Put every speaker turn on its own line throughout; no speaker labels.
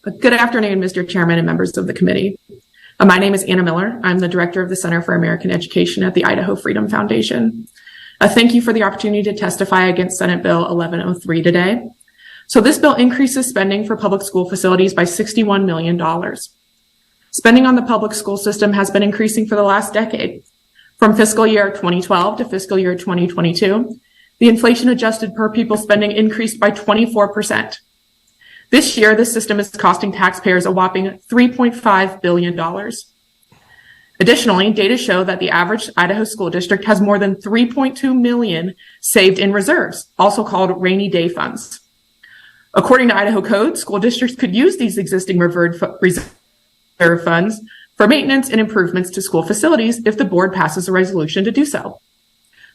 Good afternoon, Mr. Chairman and members of the committee. My name is Anna Miller. I'm the director of the Center for American Education at the Idaho Freedom Foundation. Thank you for the opportunity to testify against Senate Bill 1103 today. So this bill increases spending for public school facilities by $61 million. Spending on the public school system has been increasing for the last decade. From fiscal year 2012 to fiscal year 2022, the inflation adjusted per pupil spending increased by 24%. This year, this system is costing taxpayers a whopping $3.5 billion. Additionally, data show that the average Idaho school district has more than $3.2 million saved in reserves, also called rainy day funds. According to Idaho code, school districts could use these existing reserve funds for maintenance and improvements to school facilities if the board passes a resolution to do so.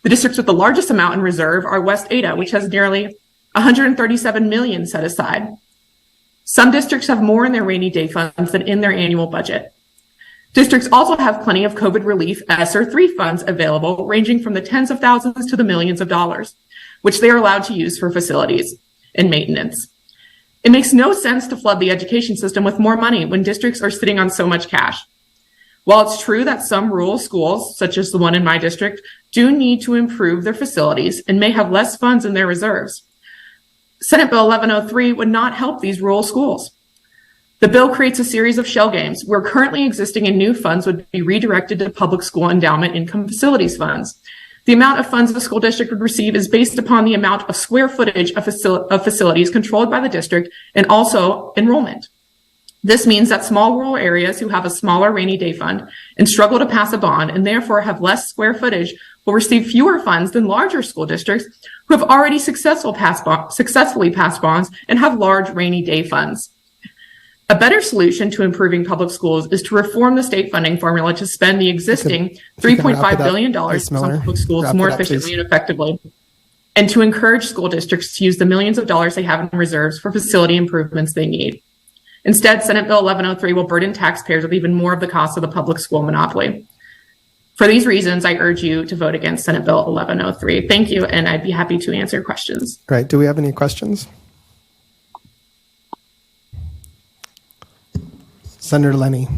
The districts with the largest amount in reserve are West Ada, which has nearly $137 million set aside. Some districts have more in their rainy day funds than in their annual budget. Districts also have plenty of COVID relief ESSER 3 funds available, ranging from the tens of thousands to the millions of dollars, which they are allowed to use for facilities and maintenance. It makes no sense to flood the education system with more money when districts are sitting on so much cash. While it's true that some rural schools, such as the one in my district, do need to improve their facilities and may have less funds in their reserves, Senate Bill 1103 would not help these rural schools. The bill creates a series of shell games where currently existing and new funds would be redirected to public school endowment income facilities funds. The amount of funds the school district would receive is based upon the amount of square footage of facilities controlled by the district and also enrollment. This means that small rural areas who have a smaller rainy day fund and struggle to pass a bond and therefore have less square footage will receive fewer funds than larger school districts who have already successfully passed bonds and have large rainy day funds. A better solution to improving public schools is to reform the state funding formula to spend the existing $3.5 billion on public schools more efficiently and effectively, and to encourage school districts to use the millions of dollars they have in reserves for facility improvements they need. Instead, Senate Bill 1103 will burden taxpayers with even more of the cost of the public school monopoly. For these reasons, I urge you to vote against Senate Bill 1103. Thank you, and I'd be happy to answer questions.
All right, do we have any questions? Senator Lenny.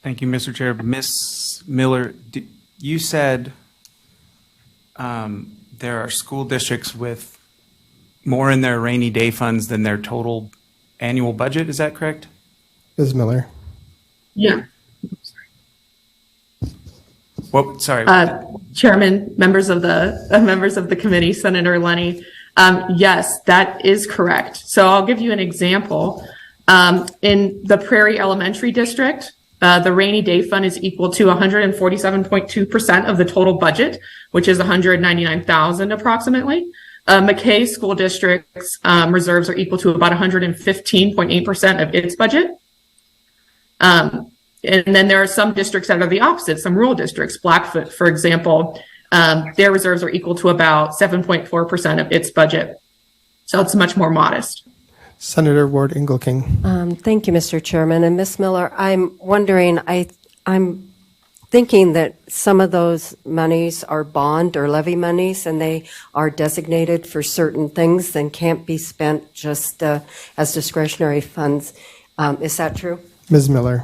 Thank you, Mr. Chair. Ms. Miller, you said there are school districts with more in their rainy day funds than their total annual budget. Is that correct?
Ms. Miller.
Yeah.
Well, sorry.
Chairman, members of the committee, Senator Lenny. Yes, that is correct. So I'll give you an example. In the Prairie Elementary District, the rainy day fund is equal to 147.2% of the total budget, which is $199,000 approximately. McKay School District's reserves are equal to about 115.8% of its budget. And then there are some districts that are the opposite, some rural districts. Blackfoot, for example, their reserves are equal to about 7.4% of its budget. So it's much more modest.
Senator Ward Engelking.
Thank you, Mr. Chairman. And Ms. Miller, I'm wondering, I'm thinking that some of those monies are bond or levy monies and they are designated for certain things and can't be spent just as discretionary funds. Is that true?
Ms. Miller.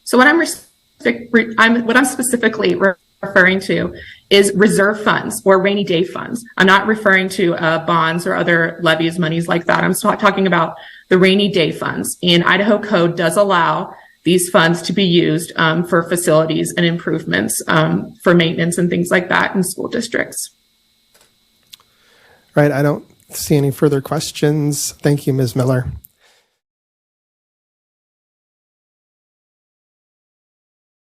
So what I'm specifically referring to is reserve funds or rainy day funds. I'm not referring to bonds or other levies, monies like that. I'm talking about the rainy day funds. And Idaho code does allow these funds to be used for facilities and improvements, for maintenance and things like that in school districts.
Right. I don't see any further questions. Thank you, Ms. Miller.